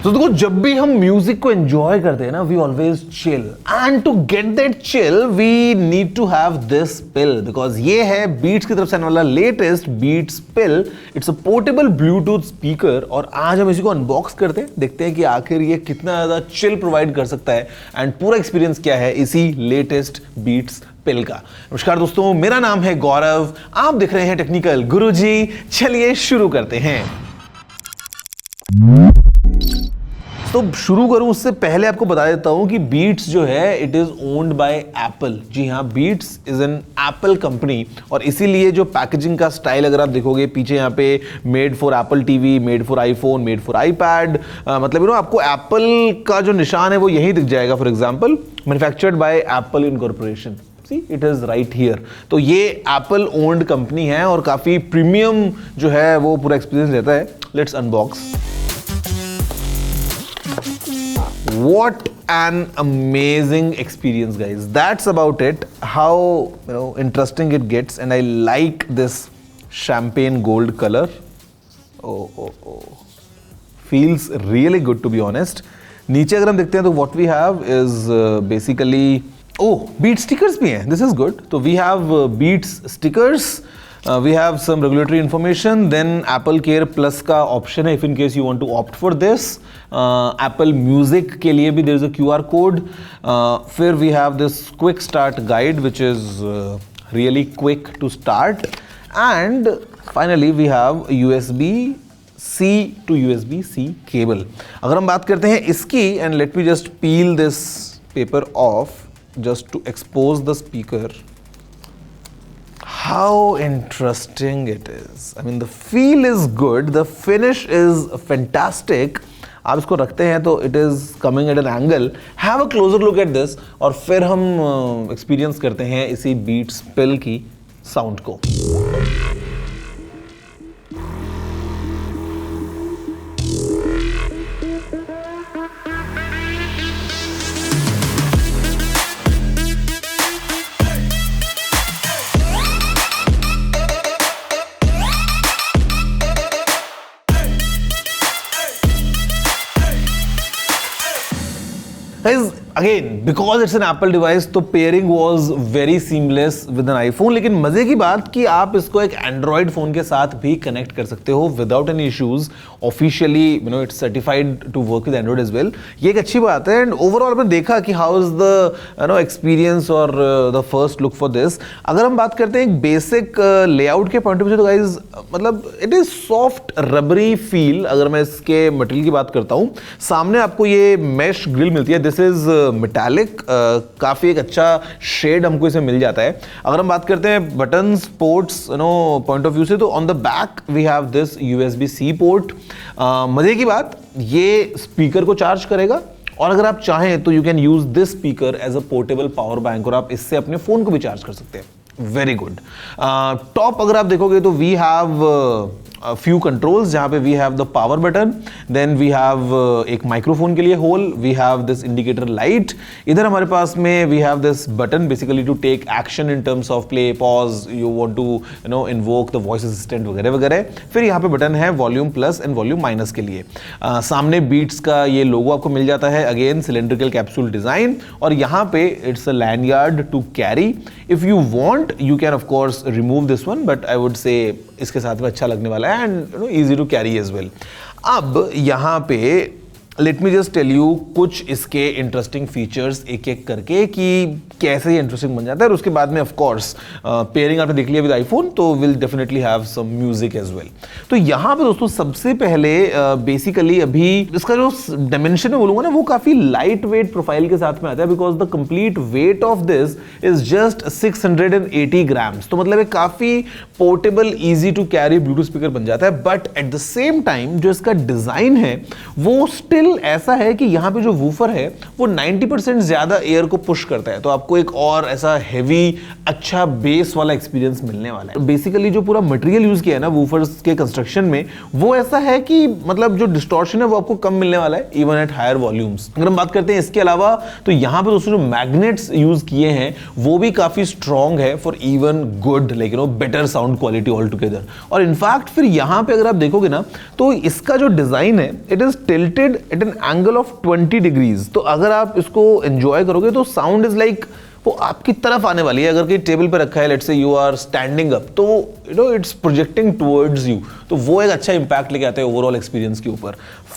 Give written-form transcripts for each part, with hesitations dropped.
तो देखो, जब भी हम म्यूजिक को एंजॉय करते हैं ना, we always chill, and to get that chill we need to have this pill, because ये है बीट्स की तरफ से आने वाला latest Beats pill. It's a portable Bluetooth speaker, और आज हम इसी को अनबॉक्स करते हैं, देखते हैं कि आखिर ये कितना ज्यादा चिल प्रोवाइड कर सकता है एंड पूरा एक्सपीरियंस क्या है इसी लेटेस्ट बीट्स पिल का। नमस्कार दोस्तों, मेरा नाम है गौरव, आप देख रहे हैं टेक्निकल गुरुजी। चलिए शुरू करते हैं। तो शुरू करूं उससे पहले आपको बता देता हूं कि बीट्स जो है it is owned by Apple. जी हाँ, Beats is an Apple company, और इसीलिए जो पैकेजिंग का स्टाइल अगर आप देखोगे पीछे यहाँ पे made for Apple TV, made for iPhone, made for iPad, मतलब आपको एप्पल का जो निशान है वो यही दिख जाएगा। For example, manufactured by Apple incorporation, it is right here. तो ये एप्पल ओन्ड कंपनी है और काफी प्रीमियम जो है वो पूरा एक्सपीरियंस देता है। Let's unbox. What an amazing experience, guys. That's about it. How interesting it gets, and I like this champagne gold color. Oh. Feels really good, to be honest. नीचे अगर हम देखते हैं तो what we have is basically Beats stickers भी हैं. This is good. तो we have Beats stickers. We have some regulatory information. Then Apple Care Plus का option है if in case you want to opt for this. Apple Music के लिए भी there is a QR code. फिर we have this quick start guide which is really quick to start. And finally we have USB-C to USB-C cable. अगर हम बात करते हैं इसकी, and let me just peel this paper off just to expose the speaker. How interesting it is. I mean, the feel is good, the finish is fantastic. आप इसको रखते हैं तो it is coming at an angle. Have a closer look at this, और फिर हम experience करते हैं इसी बीट्स पिल की साउंड को। Guys, again, because it's an Apple device, तो pairing was very seamless with an iPhone। लेकिन मजे की बात कि आप इसको एक Android फोन के साथ भी कनेक्ट कर सकते हो without any issues। Officially, it's certified to work with Android as well। ये एक अच्छी बात है। एंड ओवरऑल आपने देखा कि how is the एक्सपीरियंस और the first look for this। अगर हम बात करते हैं एक बेसिक लेआउट के पॉइंट ऑफ व्यू से, तो गाइज मतलब it is soft rubbery feel. अगर मैं इसके मटेरियल की बात करता हूँ, सामने आपको ये मैश ग्रिल मिलती है। दिस इज मेटालिक, काफी एक अच्छा शेड हमको इसमें मिल जाता है। अगर हम बात करते हैं buttons, ports point of view से, तो on the back we have this USB-C port. मजे की बात, ये स्पीकर को चार्ज करेगा, और अगर आप चाहें तो you can use this speaker as a portable power bank, और आप इससे अपने फोन को भी चार्ज कर सकते हैं। Very good. टॉप अगर आप देखोगे तो वी हैव फ्यू कंट्रोल्स, जहां पे we have the power button, then we have एक माइक्रोफोन के लिए hole, we have this indicator light. इधर हमारे पास में we have this button basically to take action in terms of play, pause, you want to invoke the voice assistant वगैरह वगैरह। फिर यहाँ पे बटन है volume plus and volume minus के लिए। सामने बीट्स का ये लोगो आपको मिल जाता है, अगेन सिलेंड्रिकल कैप्सूल डिजाइन, और यहाँ पे it's a lanyard to carry. If you want you can of course remove this one, but I would say इसके साथ में अच्छा लगने वाला है and easy to carry as well. अब यहाँ पे let me just tell you कुछ इसके इंटरेस्टिंग फीचर्स एक एक करके कि कैसे ये इंटरेस्टिंग बन जाता है, और उसके बाद में ऑफ कोर्स पेयरिंग आपने देख लिया विद आईफोन, तो will definitely have some music as well. तो यहाँ पे दोस्तों सबसे पहले बेसिकली अभी इसका जो डायमेंशन है बोलूंगा ना, वो काफी लाइट वेट प्रोफाइल के साथ में आता है, because the complete weight of this is just 680 grams. तो मतलब एक काफी portable, easy to carry Bluetooth speaker बन जाता है। But at the same time जो इसका डिजाइन है वो स्टिल ऐसा है कि यहाँ पे जो वूफर है वो 90% ज्यादा एयर को पुश करता है, तो आपको एक और ऐसा हेवी अच्छा बेस वाला एक्सपीरियंस मिलने वाला है। बेसिकली जो पूरा मटेरियल यूज किया है ना वूफर्स के कंस्ट्रक्शन में, वो ऐसा है कि मतलब जो डिस्टॉर्शन है वो आपको कम मिलने वाला है इवन एट हायर वॉल्यूम्स। अगर हम बात करते हैं इसके अलावा, तो यहाँ पे दोस्तों जो मैग्नेट्स यूज किए हैं वो भी काफी स्ट्रॉन्ग है for even good like better sound quality all together. और इनफैक्ट फिर यहाँ पे अगर आप देखोगे ना, तो इसका जो डिजाइन है it is tilted at an angle of 20 degrees. तो अगर आप इसको एंजॉय करोगे तो साउंड इज लाइक वो आपकी तरफ आने वाली है। अगर कहीं टेबल पे रखा है, let's say you are standing up, तो you know it's projecting towards you, तो वो एक अच्छा इंपैक्ट लेके आता है ओवरऑल एक्सपीरियंस के ऊपर।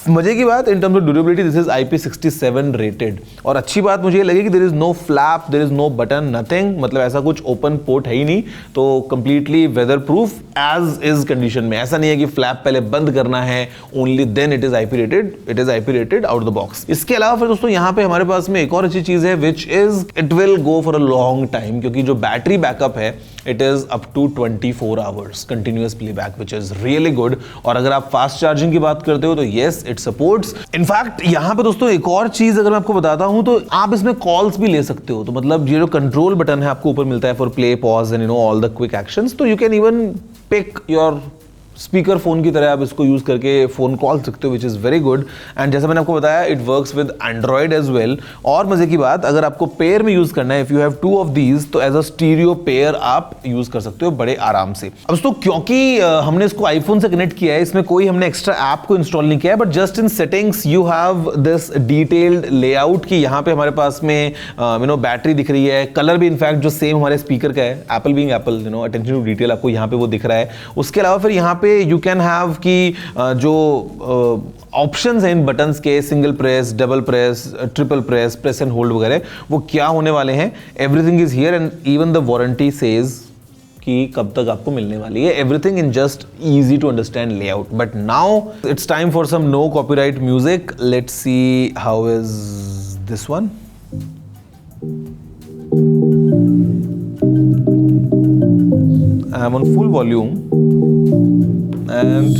मजे की बात in terms of durability, this is IP67 rated. और अच्छी बात मुझे ये लगी कि there is no flap, there is no button, nothing, मतलब ऐसा कुछ ओपन पोर्ट है ही नहीं, तो completely weather proof as is condition में। ऐसा नहीं है कि फ्लैप पहले बंद करना है, only then it is IP rated, it is IP rated out the box. इसके अलावा फिर दोस्तों यहाँ पे हमारे पास में एक और अच्छी चीज है which is it will go for a long time, क्योंकि जो बैटरी बैकअप है it is up to 24 hours continuous playback, which is really good. और अगर आप फास्ट चार्जिंग की बात करते हो तो येस इट सपोर्ट्स। इनफैक्ट यहाँ पे दोस्तों एक और चीज अगर मैं आपको बताता हूं तो आप इसमें कॉल्स भी ले सकते हो। तो मतलब ये जो कंट्रोल बटन है आपको ऊपर मिलता है for play, pause and you know all the quick actions, तो you can even pick your speaker phone की तरह आप इसको यूज करके फोन कॉल सकते हो, which is very good. And जैसा मैंने आपको बताया it works with Android as well. और मजे की बात, अगर आपको पेयर में यूज करना है, if you have 2 of these, तो एज अ स्टीरियो पेयर आप यूज कर सकते हो बड़े आराम से। अब दोस्तों क्योंकि हमने इसको आईफोन से कनेक्ट किया है, इसमें कोई हमने एक्स्ट्रा ऐप को इंस्टॉल नहीं किया है, but just in settings you have this detailed layout की यहाँ पे हमारे पास में यू नो बैटरी दिख रही है, कलर भी इनफैक्ट जो सेम हमारे स्पीकर का है, Apple being Apple, you know attention to detail आपको यहाँ पे वो दिख रहा है। उसके अलावा फिर यहाँ पे यू कैन हैव कि जो ऑप्शंस हैं इन बटन्स के, single press, double press, triple press, press and hold वगैरह, वो क्या होने वाले हैं, everything is here and even the warranty says कि कब तक आपको मिलने वाली है। Everything in just easy to understand layout. But now it's time for some no copyright music. Let's see how is this one. I am on full volume and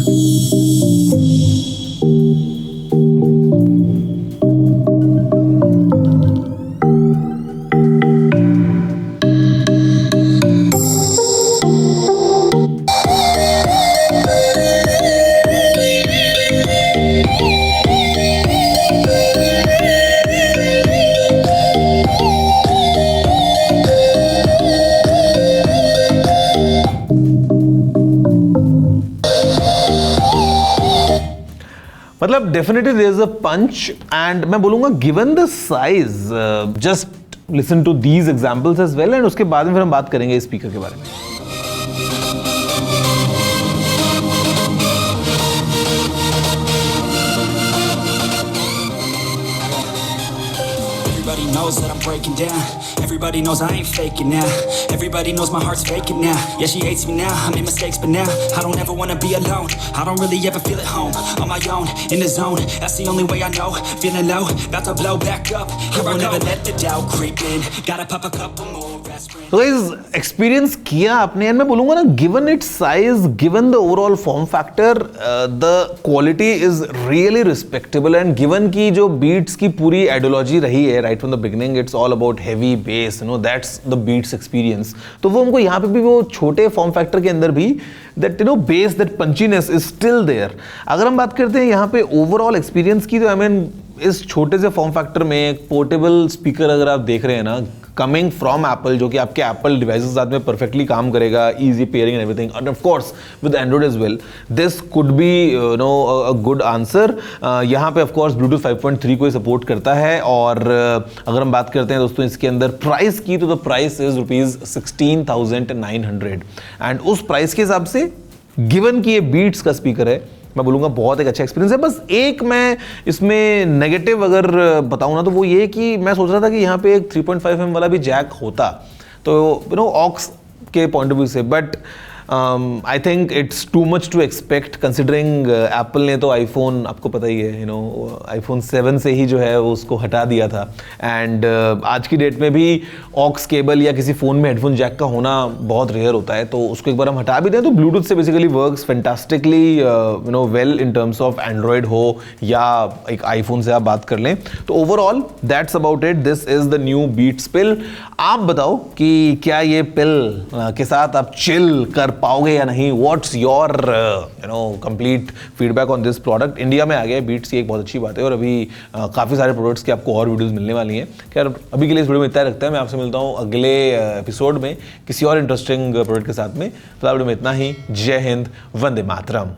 मतलब definitely there is a punch. And मैं बोलूंगा given the size, just listen to these examples as well, and उसके बाद में फिर हम बात करेंगे इस स्पीकर के बारे में। Everybody knows that I'm breaking down. Everybody knows I ain't faking now. Everybody knows my heart's faking now. Yeah, she hates me now. I made mistakes, but now I don't ever wanna be alone. I don't really ever feel at home. On my own, in the zone. That's the only way I know. Feeling low, about to blow back up. Here I never let the doubt creep in. Gotta pop a couple more aspirin. तो guys experience किया आपने, and मैं बोलूंगा ना given its size, given the overall form factor, the quality is really respectable. And given की जो Beats की पूरी आइडियोलॉजी रही है right from the beginning, it's all about heavy bass, you know that's the Beats experience. तो वो हमको यहाँ पे भी वो छोटे फॉर्म फैक्टर के अंदर भी that you know bass, that punchiness is still there. अगर हम बात करते हैं यहाँ पे ओवरऑल एक्सपीरियंस की, तो आई मीन इस छोटे से फॉर्म फैक्टर में एक पोर्टेबल स्पीकर अगर आप देख रहे हैं ना, कमिंग फ्रॉम एप्पल, जो कि आपके एप्पल डिवाइसेस के साथ में परफेक्टली काम करेगा, easy pairing and everything, and of course with Android as well, this could be you know a good answer. यहाँ पे ऑफ कोर्स ब्लूटूथ 5.3 को सपोर्ट करता है। और अगर हम बात करते हैं दोस्तों इसके अंदर प्राइस की, तो द प्राइस इज ₹16,900 एंड उस प्राइस के हिसाब से गिवन कि ये बीट्स का स्पीकर है, मैं बोलूँगा बहुत एक अच्छा एक्सपीरियंस है। बस एक मैं इसमें नेगेटिव अगर बताऊँ ना, तो वो ये कि मैं सोच रहा था कि यहाँ पे एक 3.5mm वाला भी जैक होता, तो यू नो ऑक्स के पॉइंट ऑफ व्यू से, but I think it's too much to expect considering Apple ने तो आईफोन, आपको पता ही है, यू नो आईफोन 7 से ही जो है वो उसको हटा दिया था। एंड आज की डेट में भी ऑक्स केबल या किसी फ़ोन में हेडफोन जैक का होना बहुत रेयर होता है, तो उसको एक बार हम हटा भी दें तो ब्लूटूथ से basically works fantastically you know well in terms of Android हो या एक आईफोन से आप बात कर लें। तो overall that's about it, this is the new Beats Pill. आप बताओ कि क्या ये पिल के साथ आप चिल कर पाओगे या नहीं? What's your you know complete feedback on this product? India में आ गया बीट्स की एक बहुत अच्छी बात है, और अभी काफ़ी सारे प्रोडक्ट्स के आपको और वीडियोस मिलने वाली हैं। खैर अभी के लिए इस वीडियो में इतना रखता है, मैं आपसे मिलता हूँ अगले एपिसोड में किसी और इंटरेस्टिंग प्रोडक्ट के साथ में। फिलहाल वीडियो में इतना ही। जय हिंद, वंदे मातरम।